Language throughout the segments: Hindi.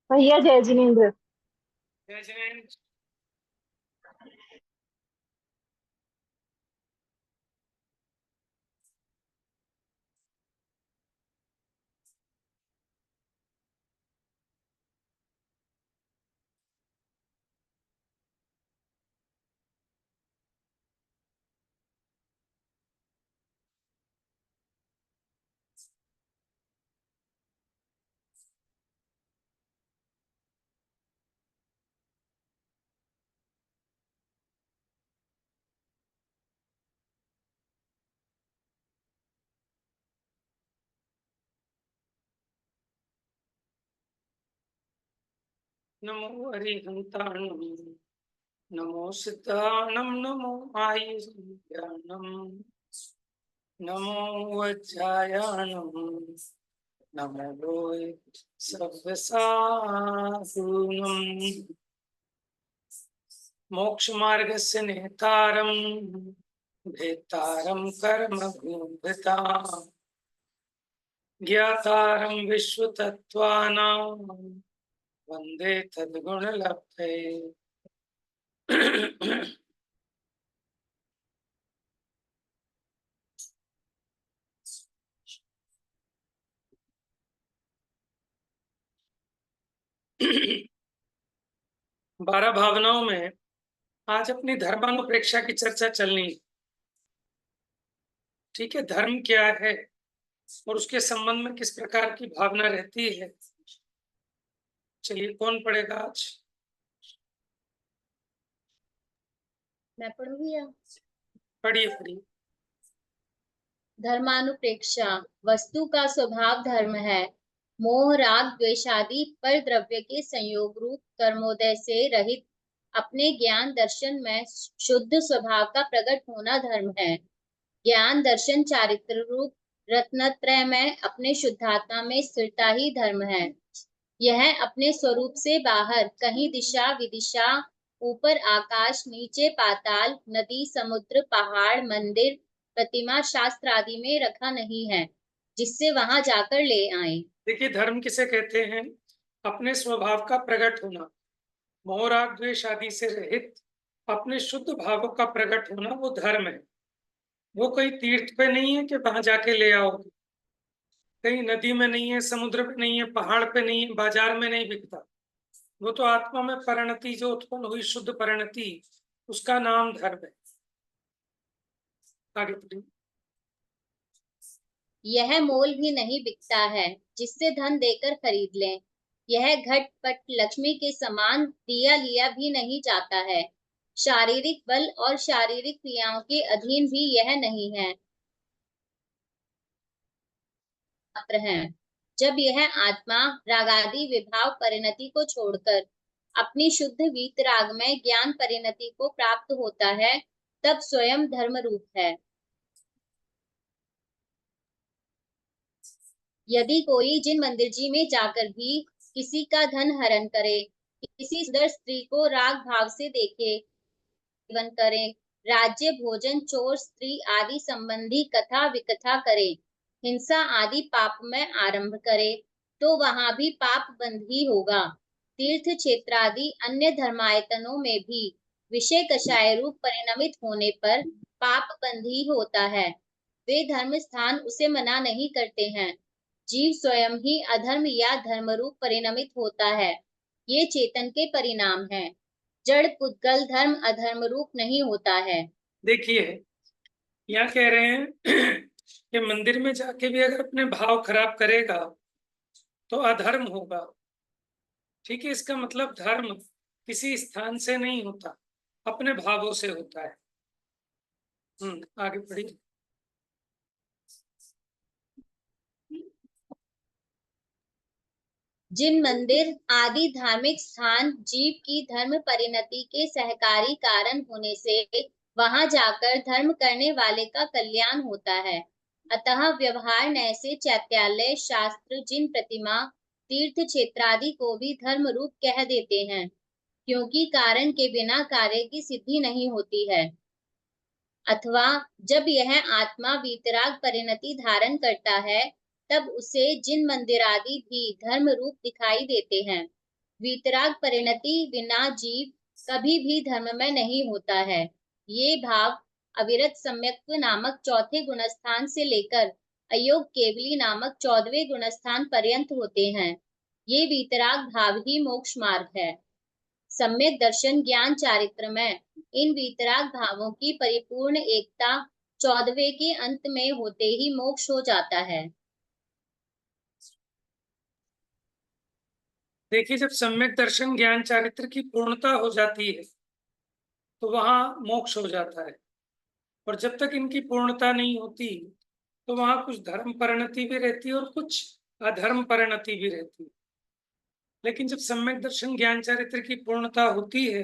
भैया जय जिनेन्द्र। जय जैन। नमो हरिहंताणं, नमो सिद्धाणं, नमो आयुर्ज्ञानं, नमो वज्रायणं, नमो लोय सर्वसाधूनं, मोक्षमार्गस्य नेतारं भेतारं कर्मभूभृतां, ज्ञातारं विश्वतत्त्वानां वंदे तद्गुणलब्धे। बारह भावनाओं में आज अपनी धर्मानुप्रेक्षा की चर्चा चलनी है। ठीक है, धर्म क्या है और उसके संबंध में किस प्रकार की भावना रहती है। चलिए, कौन पढ़ेगा आज? मैं पढ़ूंगी। पढ़िए पढ़िए। धर्मानुप्रेक्षा वस्तु का स्वभाव धर्म है। मोह राग द्वेषादि पर द्रव्य के संयोग रूप कर्मोदय से रहित अपने ज्ञान दर्शन में शुद्ध स्वभाव का प्रकट होना धर्म है। ज्ञान दर्शन चारित्र रूप रत्नत्रय में अपने शुद्धात्मा में स्थिरता ही धर्म है। यह अपने स्वरूप से बाहर कहीं दिशा विदिशा, ऊपर आकाश, नीचे पाताल, नदी, समुद्र, पहाड़, मंदिर, प्रतिमा, शास्त्र आदि में रखा नहीं है, जिससे वहां जाकर ले आए। देखिए, धर्म किसे कहते हैं? अपने स्वभाव का प्रकट होना, मोह राग द्वेष आदि से रहित अपने शुद्ध भावों का प्रकट होना, वो धर्म है। वो कोई तीर्थ पे नहीं है कि वहां जाके ले आओगे, कहीं नदी में नहीं है, समुद्र पे नहीं है, पहाड़ पे नहीं है, बाजार में नहीं बिकता। वो तो आत्मा में परिणति जो उत्पन्न हुई, शुद्ध परिणति, उसका नाम धर्म है। आगे बढ़िए। यह मोल भी नहीं बिकता है, जिससे धन देकर खरीद लें। यह घट पट लक्ष्मी के समान दिया लिया भी नहीं जाता है। शारीरिक बल और शारीरिक क्रियाओं के अधीन भी यह नहीं है है। जब यह आत्मा रागादि विभाव परिणति को छोड़कर अपनी शुद्ध वीतराग में ज्ञान परिणति को प्राप्त होता है, तब स्वयं धर्म रूप है। यदि कोई जिन मंदिर जी में जाकर भी किसी का धन हरण करे, किसी सुंदर स्त्री को राग भाव से देखे, सेवन करे, राज्य भोजन चोर स्त्री आदि संबंधी कथा विकथा करे, हिंसा आदि पाप में आरंभ करे, तो वहां भी पाप बंद ही होगा। तीर्थ क्षेत्र आदि अन्य धर्मायतनों में भी विषय कषाय रूप परिणमित होने पर पाप बंद ही होता है। वे धर्म स्थान उसे मना नहीं करते हैं। जीव स्वयं ही अधर्म या धर्म रूप परिणमित होता है। ये चेतन के परिणाम है। जड़ पुद्गल धर्म अधर्म रूप नहीं होता है। देखिए, यहाँ कह रहे हैं कि मंदिर में जाके भी अगर अपने भाव खराब करेगा तो अधर्म होगा। ठीक है, इसका मतलब धर्म किसी स्थान से नहीं होता, अपने भावों से होता है। आगे पढ़िए। जिन मंदिर आदि धार्मिक स्थान जीव की धर्म परिणति के सहकारी कारण होने से वहां जाकर धर्म करने वाले का कल्याण होता है, अतः व्यवहार न्याय से चैत्यालय शास्त्र जिन प्रतिमा तीर्थ क्षेत्रादि को भी धर्म रूप कह देते हैं, क्योंकि कारण के बिना कार्य की सिद्धि नहीं होती है। अथवा जब यह आत्मा वीतराग परिणति धारण करता है, तब उसे जिन मंदिरादि भी धर्म रूप दिखाई देते हैं। वीतराग परिणति बिना जीव कभी भी धर्म में नहीं होता है। ये भाव अविरत सम्यक्त्व नामक चौथे गुणस्थान से लेकर अयोग केवली नामक 14वें गुणस्थान पर्यंत होते हैं। ये वीतराग भाव ही मोक्ष मार्ग है। सम्यक दर्शन ज्ञान चारित्र में इन वीतराग भावों की परिपूर्ण एकता 14वें के अंत में होते ही मोक्ष हो जाता है। देखिए, जब सम्यक दर्शन ज्ञान चारित्र की पूर्णता हो जाती है तो वहां मोक्ष हो जाता है, और जब तक इनकी पूर्णता नहीं होती तो वहां कुछ धर्म परिणति भी रहती है और कुछ अधर्म परिणति भी रहती है। लेकिन जब सम्यक दर्शन ज्ञान चारित्र की पूर्णता होती है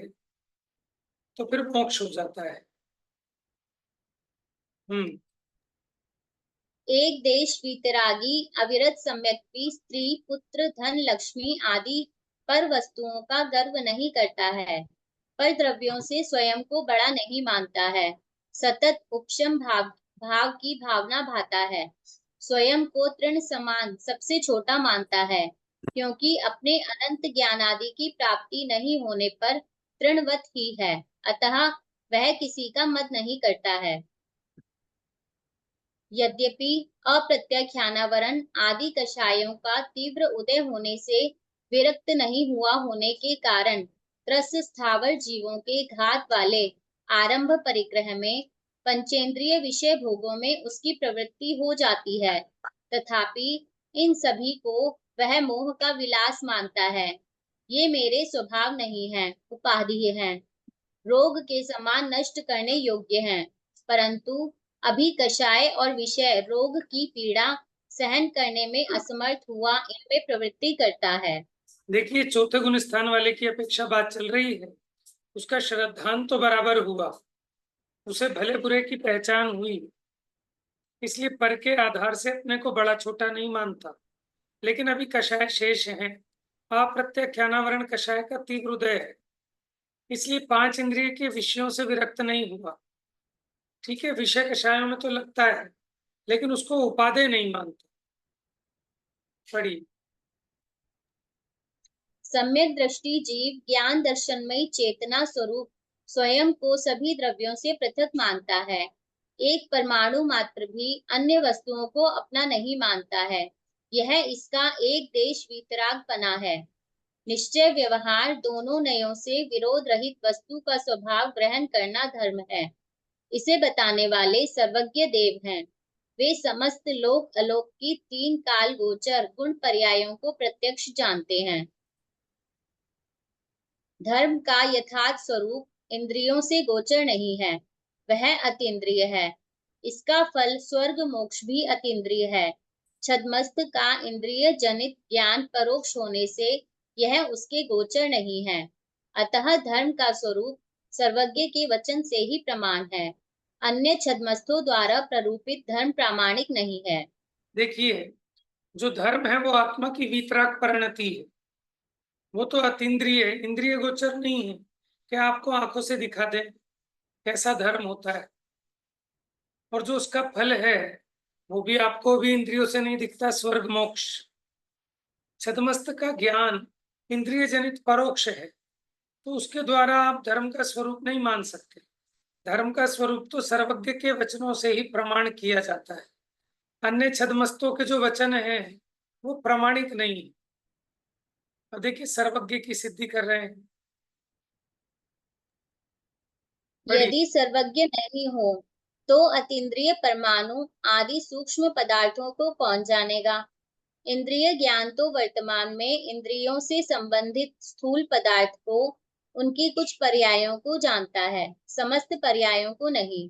तो फिर मोक्ष हो जाता है। एक देश वीतरागी अविरत सम्यक्ति स्त्री पुत्र धन लक्ष्मी आदि पर वस्तुओं का गर्व नहीं करता है, पर द्रव्यों से स्वयं को बड़ा नहीं मानता है, सतत उपशम भाव की भावना भाता है, स्वयं को तृण समान सबसे छोटा मानता है, क्योंकि अपने अनंत ज्ञान आदि की प्राप्ति नहीं होने पर तृणवत ही है, अतः वह किसी का मत नहीं करता है। यद्यपि अप्रत्याख्यानावरण आदि कषायों का तीव्र उदय होने से विरक्त नहीं हुआ होने के कारण त्रस्त स्थावर जीवों के घात वाले आरंभ परिग्रह में पंचेंद्रिय विषय भोगों में उसकी प्रवृत्ति हो जाती है, तथापि इन सभी को वह मोह का विलास मानता है। ये मेरे स्वभाव नहीं है, उपाधि है, रोग के समान नष्ट करने योग्य हैं, परंतु अभी कषाय और विषय रोग की पीड़ा सहन करने में असमर्थ हुआ इनमें प्रवृत्ति करता है। देखिए, चौथे गुण स्थान वाले की अपेक्षा बात चल रही है, उसका श्रद्धांत तो बराबर हुआ, उसे भले बुरे की पहचान हुई, इसलिए पर के आधार से अपने को बड़ा छोटा नहीं मानता। लेकिन अभी कषाय शेष है, अप्रत्याख्यानावरण कषाय का तीव्र उदय है, इसलिए 5 इंद्रिय के विषयों से विरक्त नहीं हुआ। ठीक है, विषय कषायों में तो लगता है, लेकिन उसको उपादेय नहीं मानता। पढ़िए। सम्यक दृष्टि जीव ज्ञान दर्शनमयी चेतना स्वरूप स्वयं को सभी द्रव्यों से पृथक मानता है, एक परमाणु मात्र भी अन्य वस्तुओं को अपना नहीं मानता है। यह इसका एक देश वीतरागपना है। निश्चय व्यवहार दोनों नयों से विरोध रहित वस्तु का स्वभाव ग्रहण करना धर्म है। इसे बताने वाले सर्वज्ञ देव हैं। वे समस्त लोक अलोक की 3 काल गोचर गुण पर्यायों को प्रत्यक्ष जानते हैं। धर्म का यथार्थ स्वरूप इंद्रियों से गोचर नहीं है, वह अतीन्द्रिय है। इसका फल स्वर्ग मोक्ष भी अतीन्द्रिय है। छद्मस्त का इंद्रिय जनित ज्ञान परोक्ष होने से यह उसके गोचर नहीं है, अतः धर्म का स्वरूप सर्वज्ञ के वचन से ही प्रमाण है। अन्य छद्मस्थों द्वारा प्ररूपित धर्म प्रामाणिक नहीं है। देखिए, जो धर्म है वो आत्मा की वीतराग परिणति है, वो तो अतीन्द्रिय है, इंद्रिय गोचर नहीं है कि आपको आंखों से दिखा दे कैसा धर्म होता है। और जो उसका फल है वो भी आपको भी इंद्रियों से नहीं दिखता, स्वर्ग मोक्ष। छद्मस्त का ज्ञान इंद्रिय जनित परोक्ष है, तो उसके द्वारा आप धर्म का स्वरूप नहीं मान सकते। धर्म का स्वरूप तो सर्वज्ञ के वचनों से ही प्रमाण किया जाता है। अन्य छद्मस्तों के जो वचन हैं वो प्रामाणिक नहीं है। अब देखिए, सर्वज्ञ की सिद्धि कर रहे हैं। यदि सर्वज्ञ नहीं हो तो अतीन्द्रिय परमाणु आदि सूक्ष्म पदार्थों को कौन जानेगा। इंद्रिय ज्ञान तो वर्तमान में इंद्रियों से संबंधित स्थूल पदार्थ को उनकी कुछ पर्यायों को जानता है, समस्त पर्यायों को नहीं।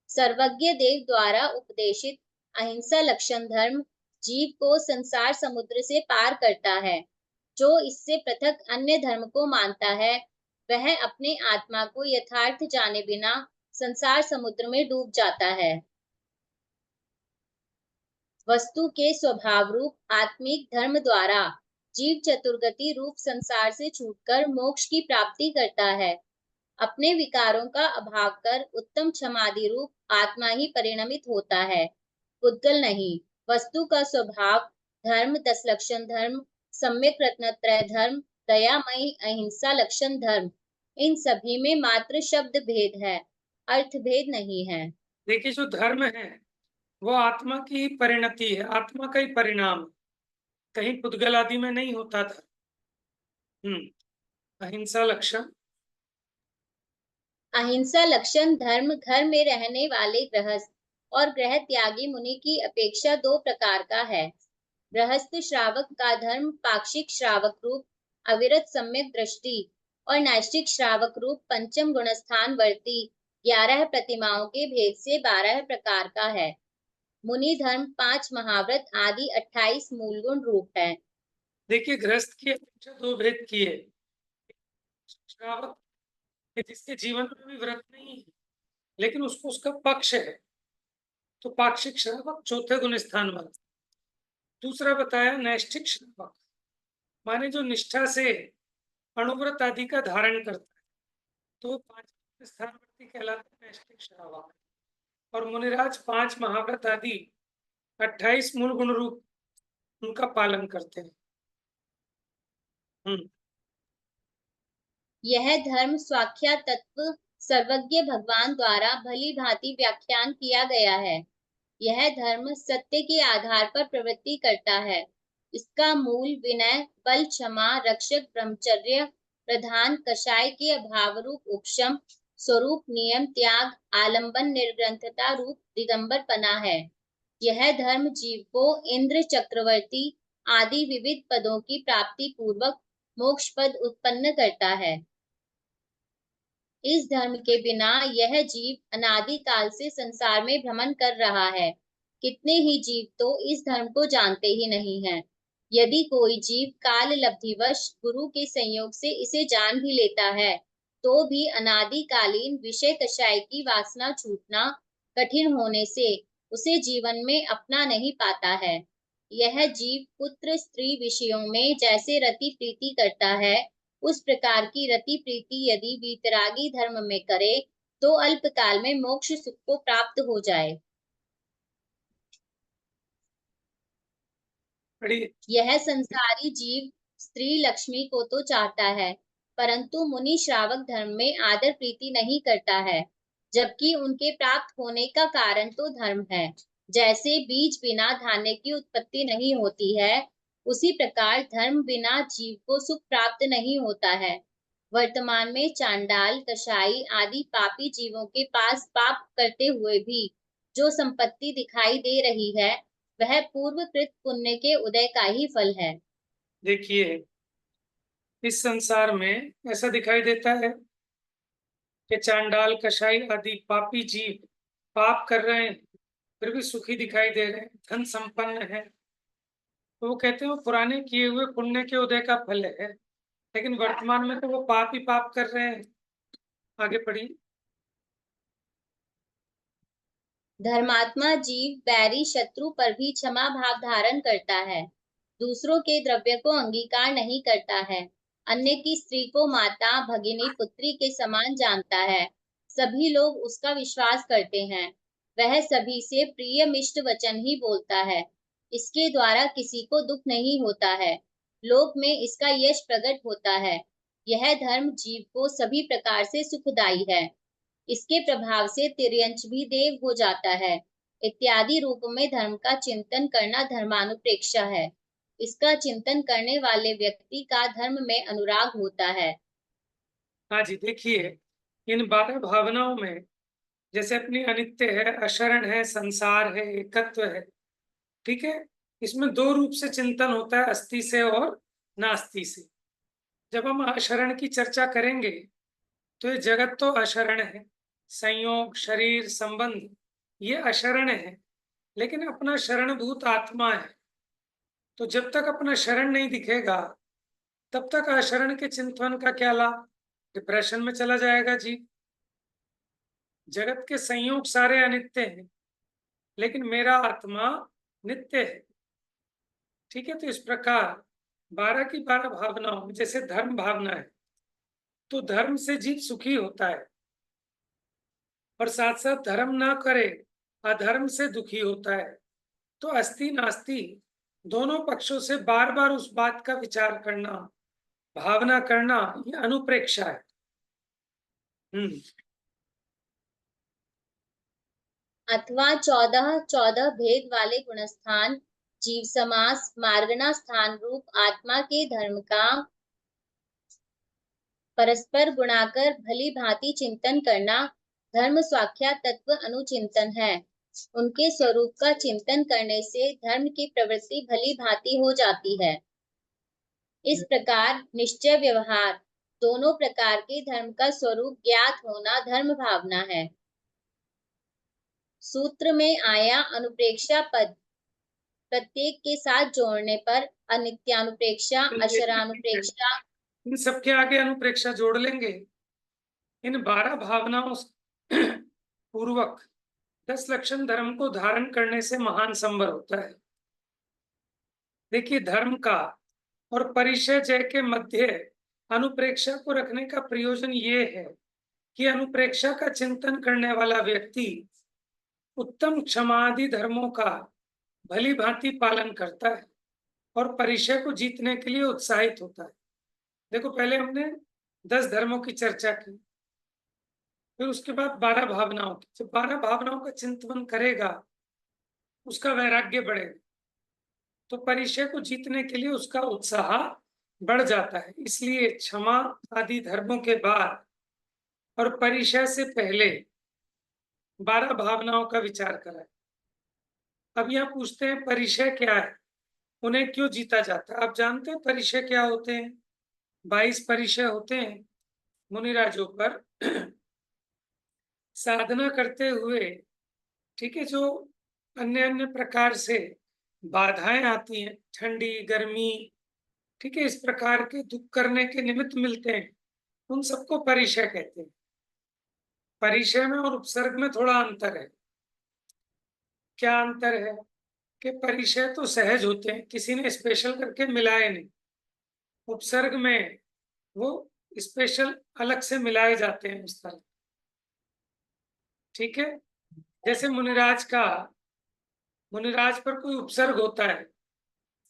सर्वज्ञ देव द्वारा उपदेशित अहिंसा लक्षण धर्म जीव को संसार समुद्र से पार करता है। जो इससे पृथक अन्य धर्म को मानता है, वह अपने आत्मा को यथार्थ जाने बिना संसार समुद्र में डूब जाता है। वस्तु के स्वभाव रूप आत्मिक धर्म द्वारा जीव चतुर्गति रूप संसार से छूटकर मोक्ष की प्राप्ति करता है। अपने विकारों का अभाव कर उत्तम क्षमादि रूप आत्मा ही परिणमित होता है, पुद्गल नहीं। वस्तु का स्वभाव धर्म, 10 लक्षण धर्म, सम्यक रत्नत्रय धर्म, दयामयी अहिंसा लक्षण धर्म, इन सभी में मात्र शब्द भेद है, अर्थ भेद नहीं है। देखिए, जो धर्म है वो आत्मा की परिणति है, आत्मा का ही परिणाम है, कहीं पुद्गल आदि में नहीं होता था। अहिंसा लक्षण, अहिंसा लक्षण धर्म घर में रहने वाले गृहस्थ और गृह त्यागी मुनि की अपेक्षा 2 प्रकार का है। गृहस्थ श्रावक का धर्म पाक्षिक श्रावक रूप अविरत सम्यक दृष्टि और नैष्ठिक श्रावक रूप पंचम गुणस्थान वर्ती 11 प्रतिमाओं के भेद से 12 प्रकार का है। मुनि धर्म 5 महाव्रत आदि 28 मूल गुण रूप है। देखिए, गृहस्थ की अपेक्षा 2 भेद की है। श्रावक जिसके जीवन में भी व्रत नहीं है लेकिन उसको उसका पक्ष है, तो पाक्षिक श्रावक चौथे गुण स्थान वाला। दूसरा बताया नैष्ठिक श्रावक, माने जो निष्ठा से अणुव्रत आदि का धारण करता है, तो 5 स्थानवर्ती कहलाता है नैष्ठिक श्रावक। और मुनिराज 5 महाव्रत आदि 28 मूल गुण रूप उनका पालन करते हैं। यह धर्म स्वाख्या तत्व सर्वज्ञ भगवान द्वारा भली भांति व्याख्यान किया गया है। यह धर्म सत्य के आधार पर प्रवृत्ति करता है। इसका मूल विनय, बल, क्षमा, रक्षक, ब्रह्मचर्य, प्रधान, कषाय के अभाव रूप उपशम, स्वरूप नियम, त्याग, आलंबन, निर्ग्रंथता रूप दिगंबरपना है। यह धर्म जीव को इंद्र, चक्रवर्ती आदि विविध पदों की प्राप्ति पूर्वक मोक्ष पद उत्पन्न करता है। इस धर्म के बिना यह जीव अनादि काल से संसार में भ्रमण कर रहा है। कितने ही जीव तो इस धर्म को जानते ही नहीं हैं। यदि कोई जीव काल लब्धिवश गुरु के संयोग से इसे जान भी लेता है, तो भी अनादिकालीन विषय कषाय की वासना छूटना कठिन होने से उसे जीवन में अपना नहीं पाता है। यह जीव पुत्र स्त्री विषयों में जैसे रति प्रीति करता है, उस प्रकार की रति प्रीति यदि वीतरागी धर्म में करे, तो अल्पकाल में मोक्ष सुख को प्राप्त हो जाए। यह संसारी जीव स्त्री लक्ष्मी को तो चाहता है, परंतु मुनि श्रावक धर्म में आदर प्रीति नहीं करता है, जबकि उनके प्राप्त होने का कारण तो धर्म है। जैसे बीज बिना धान्य की उत्पत्ति नहीं होती है, उसी प्रकार धर्म बिना जीव को सुख प्राप्त नहीं होता है। वर्तमान में चांडाल, कषाई आदि पापी जीवों के पास पाप करते हुए भी जो संपत्ति दिखाई दे रही है, वह पूर्वकृत पुण्य के उदय का ही फल है। देखिए, इस संसार में ऐसा दिखाई देता है कि चांडाल, कषाई आदि पापी जीव पाप कर रहे हैं, फिर भी सुखी दिखाई दे रहे हैं, धन संपन्न है। तो वो कहते हैं वो पुराने किए हुए पुण्य के उदय का फल है, लेकिन वर्तमान में तो वो पाप ही पाप कर रहे हैं। आगे पढ़िए। धर्मात्मा जीव बैरी शत्रु पर भी क्षमा भाव धारण करता है, दूसरों के द्रव्य को अंगीकार नहीं करता है, अन्य की स्त्री को माता, भगिनी, पुत्री के समान जानता है। सभी लोग उसका विश्वास करते हैं। वह सभी से प्रिय मिष्ट वचन ही बोलता है। इसके द्वारा किसी को दुख नहीं होता है, लोक में इसका यश प्रकट होता है। यह धर्म जीव को सभी प्रकार से सुखदायी है। इसके प्रभाव से तिर्यंच भी देव हो जाता है। इत्यादि रूप में धर्म का चिंतन करना धर्मानुप्रेक्षा है। इसका चिंतन करने वाले व्यक्ति का धर्म में अनुराग होता है। हाँ जी, देखिए, इन 12 भावनाओं में जैसे अपनी अनित्य है, अशरण है, संसार है, एकत्व है, ठीक है, इसमें 2 रूप से चिंतन होता है, अस्ति से और नास्ति से। जब हम अशरण की चर्चा करेंगे तो ये जगत तो अशरण है, संयोग, शरीर, संबंध ये अशरण है, लेकिन अपना शरणभूत आत्मा है। तो जब तक अपना शरण नहीं दिखेगा तब तक अशरण के चिंतन का क्या लाभ? डिप्रेशन में चला जाएगा जी। जगत के संयोग सारे अनित्य हैं, लेकिन मेरा आत्मा नित्य है। ठीक है, तो इस प्रकार 12 की 12 भावनाओं में जैसे धर्म भावना है, तो धर्म से जीव सुखी होता है, और साथ साथ धर्म ना करे अधर्म से दुखी होता है। तो अस्ति नास्ति दोनों पक्षों से बार बार उस बात का विचार करना, भावना करना, ये अनुप्रेक्षा है। अथवा 14 भेद वाले गुणस्थान जीव समास मार्गना स्थान रूप आत्मा के धर्म का परस्पर गुणाकर भली भांति चिंतन करना धर्म स्वाख्या तत्व अनुचिंतन है। उनके स्वरूप का चिंतन करने से धर्म की प्रवृत्ति भली भांति हो जाती है। इस प्रकार निश्चय व्यवहार दोनों प्रकार के धर्म का स्वरूप ज्ञात होना धर्म भावना है। सूत्र में आया अनुप्रेक्षा पद प्रत्येक के साथ जोड़ने पर अनित्यानुप्रेक्षा, अशरानुप्रेक्षा, इन सबके आगे अनुप्रेक्षा जोड़ लेंगे। इन 12 भावनाओं पूर्वक 10 लक्षण धर्म को धारण करने से महान संवर होता है। देखिए, धर्म का और परिचय जय के मध्य अनुप्रेक्षा को रखने का प्रयोजन ये है कि अनुप्रेक्षा का चिंतन करने वाला व्यक्ति उत्तम क्षमादि धर्मों का भली भांति पालन करता है और परिचय को जीतने के लिए उत्साहित होता है। देखो, पहले हमने 10 धर्मों की चर्चा की, फिर उसके बाद 12 भावनाओं की। जब 12 भावनाओं का चिंतन करेगा उसका वैराग्य बढ़ेगा, तो परिचय को जीतने के लिए उसका उत्साह बढ़ जाता है। इसलिए क्षमा आदि धर्मों के बाद और परिचय से पहले 12 भावनाओं का विचार करा है। अब यहाँ पूछते हैं परिचय क्या है, उन्हें क्यों जीता जाता है? आप जानते हैं परिचय क्या होते हैं? 22 परिचय होते हैं मुनिराजों पर साधना करते हुए। ठीक है, जो अन्य अन्य प्रकार से बाधाएं आती हैं, ठंडी, गर्मी, ठीक है, इस प्रकार के दुख करने के निमित्त मिलते हैं, उन सबको परिचय कहते हैं। परिचय में और उपसर्ग में थोड़ा अंतर है। क्या अंतर है? कि परिचय तो सहज होते हैं, किसी ने स्पेशल करके मिलाए नहीं। उपसर्ग में वो स्पेशल अलग से मिलाए जाते हैं उस तरह। ठीक है, जैसे मुनिराज पर कोई उपसर्ग होता है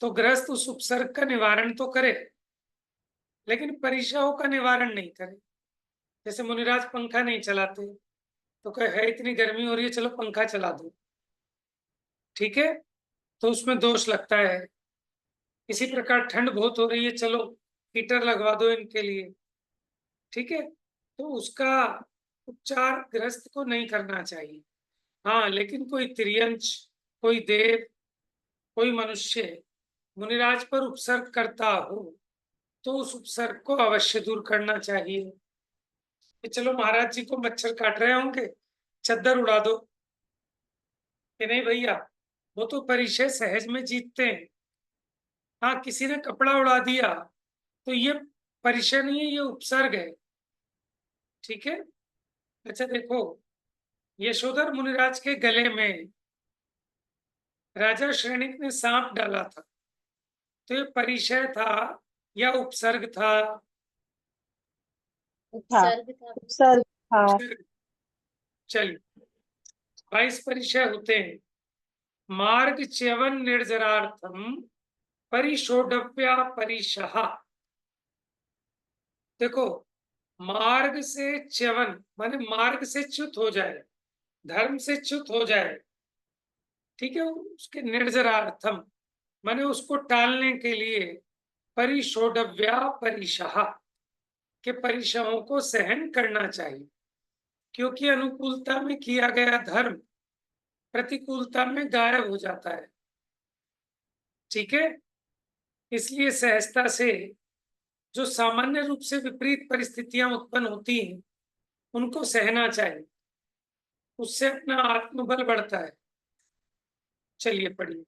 तो गृहस्थ उस उपसर्ग का निवारण तो करे, लेकिन परिचयों का निवारण नहीं करे। जैसे मुनिराज पंखा नहीं चलाते, तो कहे है इतनी गर्मी हो रही है, चलो पंखा चला दो। ठीक है, तो उसमें दोष लगता है। इसी प्रकार ठंड बहुत हो रही है, चलो हीटर लगवा दो इनके लिए। ठीक है, तो उसका उपचार गृहस्थ को नहीं करना चाहिए। हाँ, लेकिन कोई तिर्यंच, कोई देव, कोई मनुष्य मुनिराज पर उपसर्ग करता हो तो उस उपसर्ग को अवश्य दूर करना चाहिए। कि चलो महाराज जी को मच्छर काट रहे होंगे, चद्दर उड़ा दो, कि नहीं भैया, वो तो परिचय सहज में जीतते हैं। हाँ, किसी ने कपड़ा उड़ा दिया तो ये परिचय नहीं है, ये उपसर्ग है। ठीक है, अच्छा देखो, यशोधर मुनिराज के गले में राजा श्रेणिक ने सांप डाला था, तो ये परिचय था या उपसर्ग था? उपसर्ग था। उपसर्ग था। चलिए, 22 परिचय होते हैं। मार्ग च्यवन निर्जरार्थम परिशोडव्या परिशः। देखो, मार्ग से च्यवन माने मार्ग से च्युत हो जाए, धर्म से च्युत हो जाए। ठीक है, उसके निर्जरार्थम माने उसको टालने के लिए परिशोडव्या परिशः के परिशहों को सहन करना चाहिए, क्योंकि अनुकूलता में किया गया धर्म प्रतिकूलता में गायब हो जाता है। ठीक है, इसलिए सहजता से जो सामान्य रूप से विपरीत परिस्थितियां उत्पन्न होती हैं उनको सहना चाहिए, उससे अपना आत्मबल बढ़ता है। चलिए पढ़िए।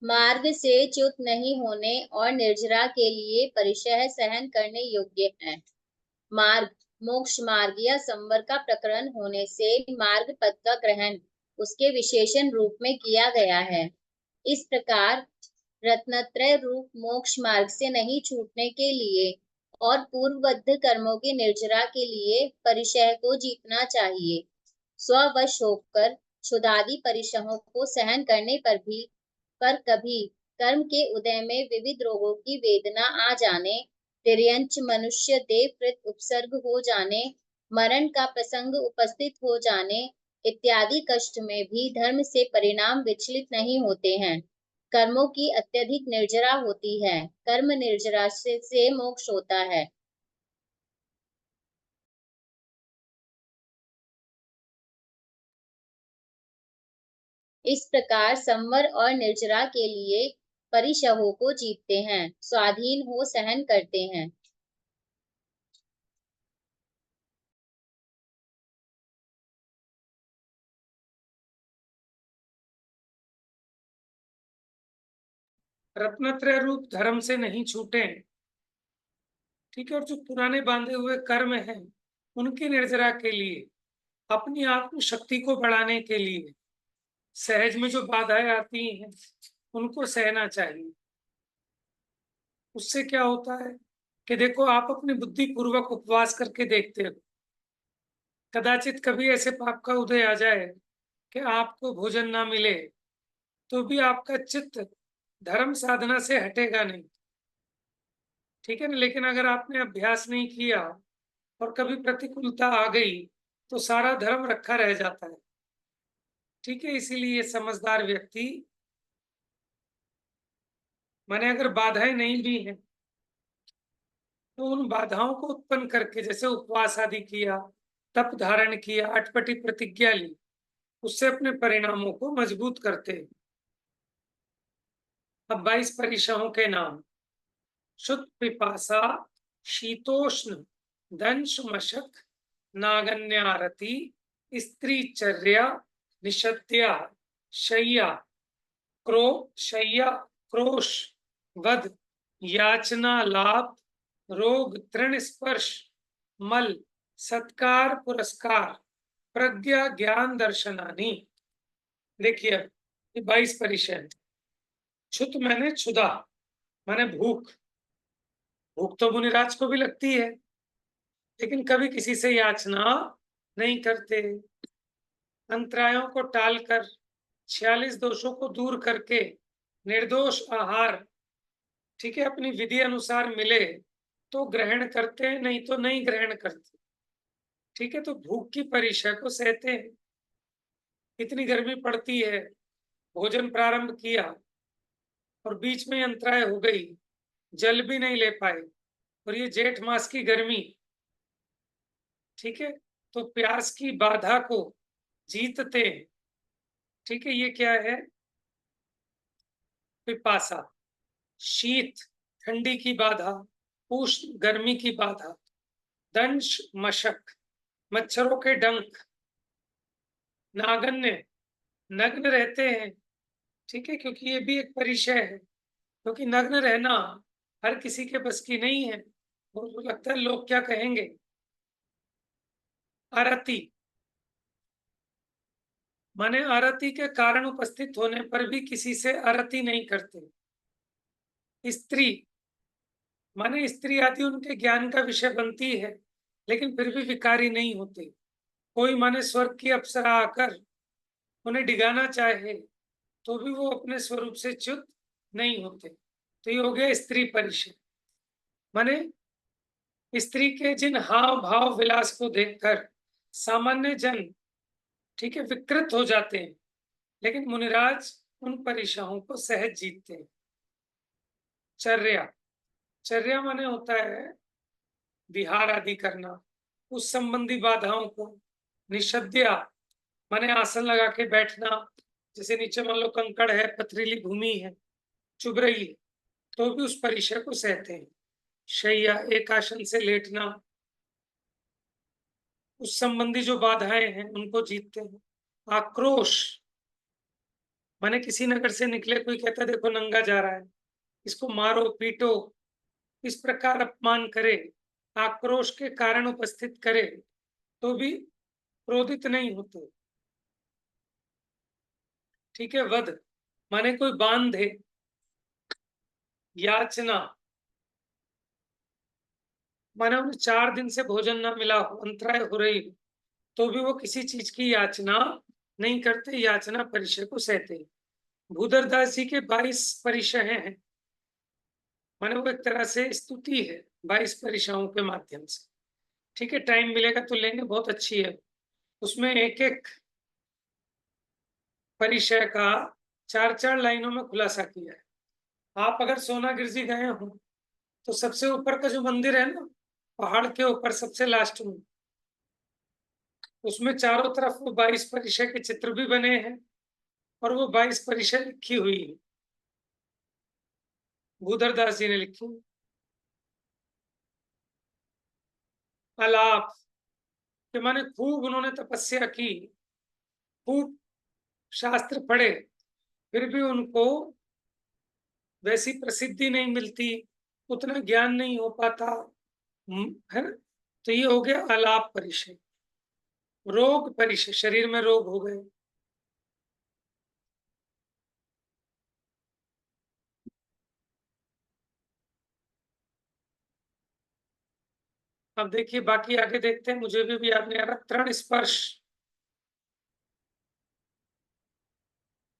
मार्ग से च्युत नहीं होने और निर्जरा के लिए परिशह सहन करने योग्य है। मार्ग मोक्ष मार्ग या संवर का प्रकरण होने से मार्ग पद का ग्रहण उसके विशेषण रूप में किया गया है। इस प्रकार रत्नत्रय रूप मोक्ष मार्ग से नहीं छूटने के लिए और पूर्वबद्ध कर्मों की निर्जरा के लिए परिशह को जीतना चाहिए। स्ववश होकर क्षुधादि परिशहों को सहन करने पर कभी कर्म के उदय में विविध रोगों की वेदना आ जाने, तिर्यंच मनुष्य देह कृत उपसर्ग हो जाने, मरण का प्रसंग उपस्थित हो जाने इत्यादि कष्ट में भी धर्म से परिणाम विचलित नहीं होते हैं। कर्मों की अत्यधिक निर्जरा होती है। कर्म निर्जरा से मोक्ष होता है। इस प्रकार संवर और निर्जरा के लिए परिशहों को जीतते हैं, स्वाधीन हो सहन करते हैं। रत्नत्रय रूप धर्म से नहीं छूटे, ठीक है, और जो पुराने बांधे हुए कर्म हैं उनकी निर्जरा के लिए, अपनी आत्म शक्ति को बढ़ाने के लिए सहज में जो बाधाएं आती हैं उनको सहना चाहिए। उससे क्या होता है कि देखो, आप अपनी बुद्धि पूर्वक उपवास करके देखते हो, कदाचित कभी ऐसे पाप का उदय आ जाए कि आपको भोजन ना मिले, तो भी आपका चित्त धर्म साधना से हटेगा नहीं, ठीक है ना। लेकिन अगर आपने अभ्यास नहीं किया और कभी प्रतिकूलता आ गई तो सारा धर्म रखा रह जाता है, ठीक है। इसीलिए समझदार व्यक्ति, माने अगर बाधाएं नहीं भी हैं तो उन बाधाओं को उत्पन्न करके, जैसे उपवास आदि किया, तप धारण किया, अटपटी प्रतिज्ञा ली, उससे अपने परिणामों को मजबूत करते हैं। अब 22 परिशहों के नाम। शुद्ध पिपासा, शीतोष्ण, दंश मशक, नागन्यारति, स्त्री चर्या, निषद्या, शय्या, क्रोश, वध, याचना लाभ, रोग, तृण स्पर्श, मल, सत्कार पुरस्कार, प्रज्ञा ज्ञान दर्शनानी। देखिए, ये 22 परिशह। क्षुत मैंने क्षुधा, माने भूख। भूख तो मुनिराज को भी लगती है, लेकिन कभी किसी से याचना नहीं करते। अंतरायों को टालकर 46 दोषों को दूर करके निर्दोष आहार, ठीक है, अपनी विधि अनुसार मिले तो ग्रहण करते हैं, नहीं तो नहीं ग्रहण करते, ठीक है। तो भूख की परिशह को सहते हैं। इतनी गर्मी पड़ती है, भोजन प्रारंभ किया और बीच में अंतराय हो गई, जल भी नहीं ले पाए, और ये जेठ मास की गर्मी, ठीक है, तो प्यास की बाधा को जीतते, ठीक है। ये क्या है? पिपासा, शीत ठंडी की बाधा, उष्ण गर्मी की बाधा, दंश मशक मच्छरों के डंक, नागन्य नग्न रहते हैं, ठीक है, क्योंकि ये भी एक परिचय है, क्योंकि नग्न रहना हर किसी के बस की नहीं है, वो लगता है लोग क्या कहेंगे। आरती, माने आरती के कारण उपस्थित होने पर भी किसी से आरती नहीं करते। स्त्री, माने स्त्री आदि उनके ज्ञान का विषय बनती है, लेकिन फिर भी विकारी नहीं होते। कोई माने स्वर्ग की अप्सरा आकर उन्हें डिगाना चाहे तो भी वो अपने स्वरूप से च्युत नहीं होते। तो ये हो गया स्त्री परिचय। माने स्त्री के जिन हाव भाव विलास को देखकर सामान्य जन, ठीक है, विकृत हो जाते हैं, लेकिन मुनिराज उन परिशाओं को सहज जीतते हैं। चर्या, चर्या माने होता है विहार आदि करना, उस संबंधी बाधाओं को। निषद्या माने आसन लगा के बैठना, जैसे नीचे मान लो कंकड़ है, पथरीली भूमि है, चुभ रही है, तो भी उस परिचय को सहते हैं। शैया, एक आसन से लेटना, उस संबंधी जो बाधाएं हैं उनको जीतते हैं। आक्रोश, माने किसी नगर से निकले, कोई कहता है देखो नंगा जा रहा है, इसको मारो पीटो, इस प्रकार अपमान करे, आक्रोश के कारण उपस्थित करे, तो भी क्रोधित नहीं होते। ठीक है। वध, माने कोई बांधे। याचना, माने उन्हें 4 दिन से भोजन ना मिला हो, अंतराय हो रही हो, तो भी वो किसी चीज की याचना नहीं करते, याचना परिचय को सहते। भूधरदास जी के 22 परिचय हैं, माने वो एक तरह से स्तुति है 22 परिचयों के माध्यम से। ठीक है, टाइम मिलेगा तो लेंगे, बहुत अच्छी है। उसमें एक एक परिचय का 4-4 लाइनों में खुलासा किया है। आप अगर सोनागिर जी गए हो तो सबसे ऊपर का जो मंदिर है ना, पहाड़ के ऊपर सबसे लास्ट में, उसमें चारों तरफ वो 22 परिचय के चित्र भी बने हैं और वो 22 परिचय लिखी हुई है, भूधरदास जी ने लिखी। आलाप के माने खूब उन्होंने तपस्या की, खूब शास्त्र पढ़े, फिर भी उनको वैसी प्रसिद्धि नहीं मिलती, उतना ज्ञान नहीं हो पाता, है ना। तो ये हो गया आलाप परिचय। रोग परिचय, शरीर में रोग हो गए। अब देखिए बाकी आगे देखते हैं, मुझे भी याद नहीं आ रहा। तृण स्पर्श,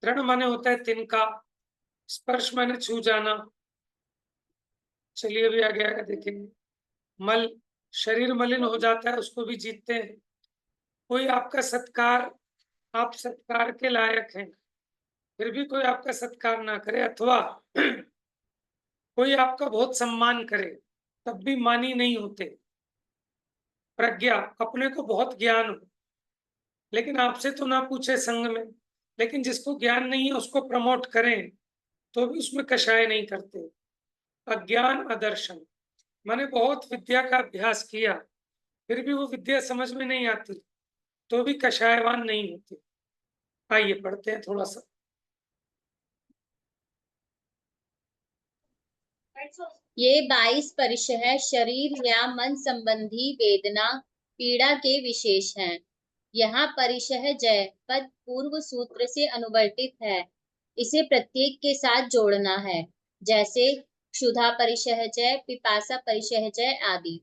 तृण माने होता है तिनका, स्पर्श माने छू जाना। चलिए भी आगे आगे देखेंगे। मल, शरीर मलिन हो जाता है, उसको भी जीतते हैं। कोई आपका सत्कार, आप सत्कार के लायक हैं, फिर भी कोई आपका सत्कार ना करे, अथवा कोई आपका बहुत सम्मान करे तब भी मानी नहीं होते। प्रज्ञा, अपने को बहुत ज्ञान हो लेकिन आपसे तो ना पूछे संग में, लेकिन जिसको ज्ञान नहीं है उसको प्रमोट करें तो भी उसमें कषाय नहीं करते। अज्ञान अदर्शन, मैंने बहुत विद्या का अभ्यास किया फिर भी वो विद्या समझ में नहीं आती, तो भी कषायवान नहीं होते। आइए पढ़ते हैं थोड़ा सा। ये 22 परिचय शरीर या मन संबंधी वेदना पीड़ा के विशेष हैं। यहाँ परिचय जय पद पूर्व सूत्र से अनुवर्तित है, इसे प्रत्येक के साथ जोड़ना है, जैसे क्षुधा परिचय जय, पिपासा परिचय जय आदि।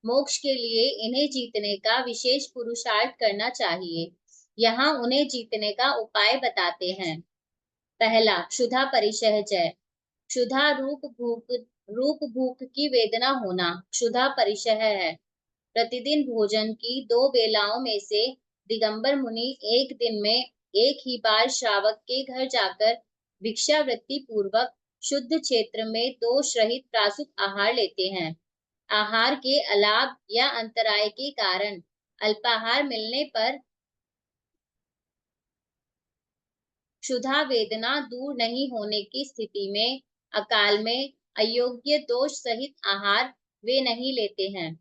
मोक्ष के लिए इन्हें जीतने का विशेष पुरुषार्थ करना चाहिए। यहाँ उन्हें जीतने का उपाय बताते हैं। पहला, क्षुधा परिचय जय। क्षुधा रूप भूख की वेदना होना क्षुधा परिचय है। प्रतिदिन भोजन की 2 बेलाओं में से दिगंबर मुनि एक दिन में एक ही बार श्रावक के घर जाकर भिक्षावृत्ति पूर्वक शुद्ध क्षेत्र में दोष रहित प्रासुक आहार लेते हैं। आहार के अलाभ या अंतराय के कारण अल्पाहार मिलने पर क्षुधा वेदना दूर नहीं होने की स्थिति में अकाल में अयोग्य दोष सहित आहार वे नहीं लेते हैं।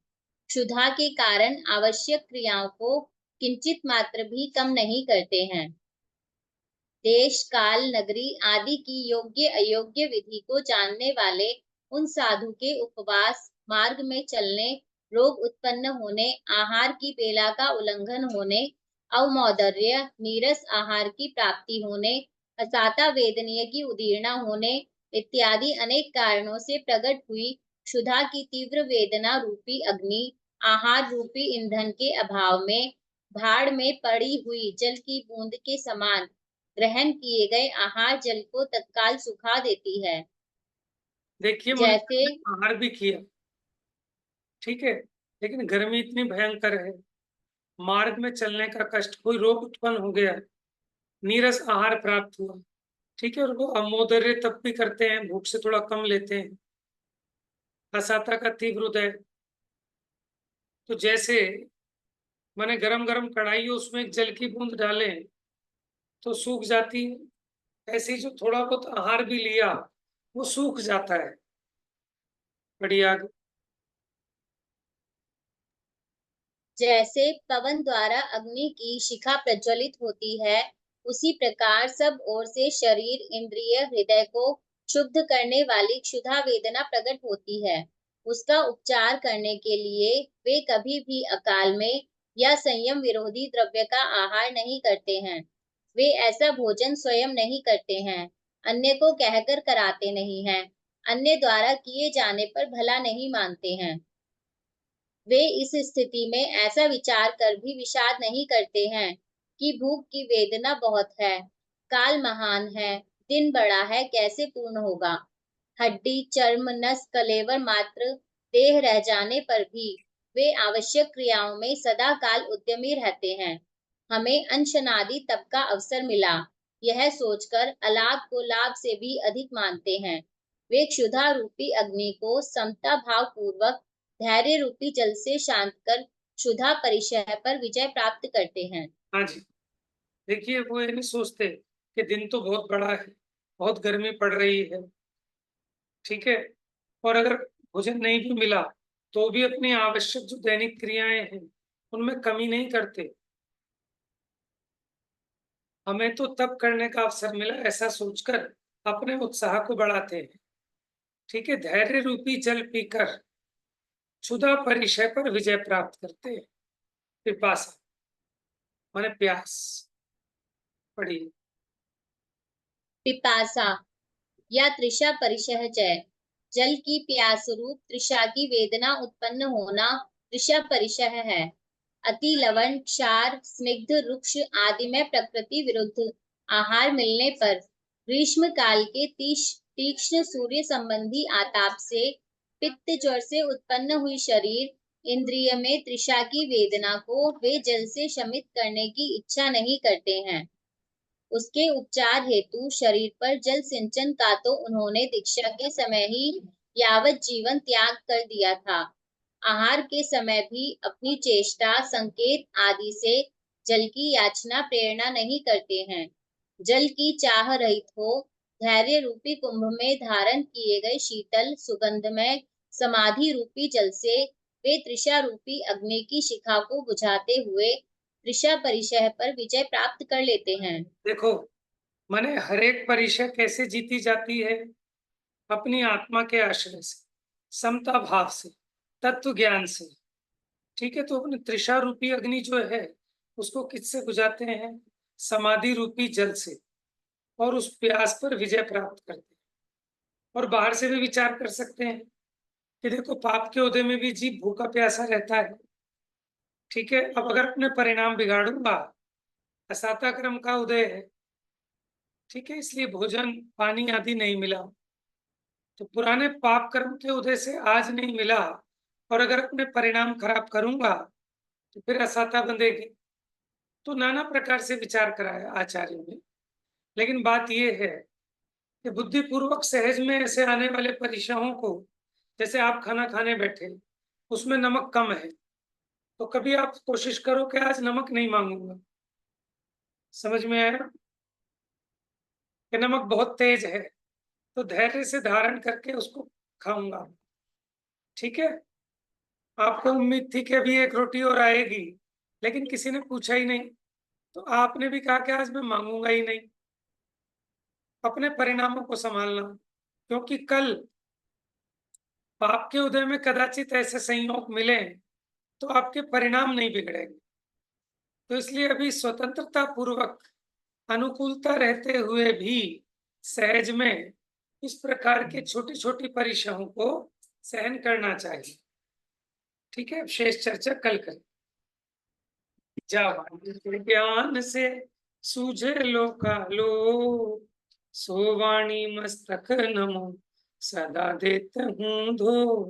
क्षुधा के कारण आवश्यक क्रियाओं को किंचित मात्र भी कम नहीं करते हैं। देश काल नगरी आदि की योग्य अयोग्य विधि को जानने वाले उन साधु के उपवास मार्ग में चलने, रोग उत्पन्न होने, आहार की बेला का उल्लंघन होने, अवमौदर्य नीरस आहार की प्राप्ति होने, असाता वेदनीय की उदीर्णा होने इत्यादि अनेक कारणों से प्रकट हुई क्षुधा की तीव्र वेदना रूपी अग्नि आहार रूपी ईंधन के अभाव में भाड़ में पड़ी हुई जल की बूंद के समान ग्रहण किए गए आहार जल को तत्काल सुखा देती है। देखिए जैसे आहार भी किया, ठीक है, लेकिन गर्मी इतनी भयंकर है, मार्ग में चलने का कष्ट, कोई रोग उत्पन्न हो गया, नीरस आहार प्राप्त हुआ, ठीक है, और वो अमोदर्य तब भी करते हैं, भूख से थोड़ा कम लेते हैं, असाता का तीव्र उदय। तो जैसे मैंने गरम गरम कढ़ाई उसमें एक जल की बूंद डालें तो सूख जाती है, ऐसे ही जो थोड़ा बहुत आहार भी लिया वो सूख जाता है। बढ़िए आगे। जैसे पवन द्वारा अग्नि की शिखा प्रज्वलित होती है, उसी प्रकार सब ओर से शरीर, इंद्रिय, हृदय को शुद्ध करने वाली क्षुधा वेदना प्रकट होती है। उसका उपचार करने के लिए वे कभी भी अकाल में या संयम विरोधी द्रव्य का आहार नहीं करते हैं। वे ऐसा भोजन स्वयं नहीं करते हैं, अन्य को कहकर कराते नहीं हैं, अन्य द्वारा किए जाने पर भला नहीं मानते हैं। वे इस स्थिति में ऐसा विचार कर भी विषाद नहीं करते हैं कि भूख की वेदना बहुत है, काल महान है, दिन बड़ा है, कैसे पूर्ण होगा। हड्डी, चर्म, नस, कलेवर मात्र देह रह जाने पर भी वे आवश्यक क्रियाओं में सदा काल उद्यमी रहते हैं। हमें अनशनादि तप का अवसर मिला, यह सोचकर अलाभ को लाभ से भी अधिक मानते हैं। वे क्षुधा रूपी अग्नि को समता भाव पूर्वक धैर्य रूपी जल से शांत कर क्षुधा परिचय पर विजय प्राप्त करते हैं। हाँ जी, देखिए वो ये नहीं सोचते कि दिन तो बहुत बड़ा है, बहुत गर्मी पड़ रही है, ठीक है, और अगर भोजन नहीं भी मिला तो भी अपनी आवश्यक जो दैनिक क्रियाएं हैं उनमें कमी नहीं करते। हमें तो तब करने का अवसर मिला ऐसा सोचकर अपने उत्साह को बढ़ाते हैं। ठीक है, धैर्य रूपी जल पीकर क्षुधा परिचय पर विजय प्राप्त करते हैं। पिपासा माने प्यास। पढ़िए। पिपासा या तृषा परिचय जय, जल की प्यास रूप तृषा की वेदना उत्पन्न होना तृषा परिचय है। अति लवण, क्षार, स्निग्ध, रुक्ष आदि में प्रकृति विरुद्ध आहार मिलने पर ग्रीष्म काल के तीक्ष्ण सूर्य संबंधी आताप से पित्त ज्वर से उत्पन्न हुई शरीर इंद्रिय में तृषा की वेदना को वे जल से शमित करने की इच्छा नहीं करते हैं। उसके उपचार हेतु शरीर पर जल सिंचन का तो उन्होंने दीक्षा के समय ही यावत जीवन त्याग कर दिया था। आहार के समय भी अपनी चेष्टा, संकेत आदि से जल की याचना प्रेरणा नहीं करते हैं। जल की चाह रहित हो धैर्य रूपी कुंभ में धारण किए गए शीतल सुगंधमय समाधि रूपी जल से वे तृषा रूपी अग्नि की शिखा को बुझाते हुए तृषा परिचय पर विजय प्राप्त कर लेते हैं। देखो, माने हर एक परीक्षा कैसे जीती जाती है? अपनी आत्मा के आश्रय से, समता भाव से, तत्व ज्ञान से। ठीक है, तो अपने तृषा रूपी अग्नि जो है उसको किससे बुझाते हैं? समाधि रूपी जल से, और उस प्यास पर विजय प्राप्त करते हैं। और बाहर से भी विचार कर सकते हैं कि देखो, पाप के उदय में भी जीव भूखा प्यासा रहता है। ठीक है, अब अगर अपने परिणाम बिगाड़ूंगा, असाता क्रम का उदय है, ठीक है, इसलिए भोजन पानी आदि नहीं मिला, तो पुराने पाप कर्म के उदय से आज नहीं मिला, और अगर अपने परिणाम खराब करूंगा तो फिर असाता बंधेगी। तो नाना प्रकार से विचार कराया आचार्यों ने, लेकिन बात यह है कि बुद्धिपूर्वक सहज में ऐसे आने वाले परीक्षाओं को, जैसे आप खाना खाने बैठे, उसमें नमक कम है, तो कभी आप कोशिश करो कि आज नमक नहीं मांगूंगा। समझ में आया कि नमक बहुत तेज है, तो धैर्य से धारण करके उसको खाऊंगा। ठीक है, आपको उम्मीद थी कि अभी एक रोटी और आएगी, लेकिन किसी ने पूछा ही नहीं, तो आपने भी कहा कि आज मैं मांगूंगा ही नहीं। अपने परिणामों को संभालना, क्योंकि कल पाप के उदय में कदाचित ऐसे संयोग मिले तो आपके परिणाम नहीं बिगड़ेंगे। तो इसलिए अभी स्वतंत्रता पूर्वक अनुकूलता रहते हुए भी सहज में इस प्रकार के छोटी छोटी परीक्षाओं को सहन करना चाहिए। ठीक है, शेष चर्चा कल करें। ज्ञान से सूझे लोकालो, सो वाणी मस्तक नमो सदा देत हूँ धो।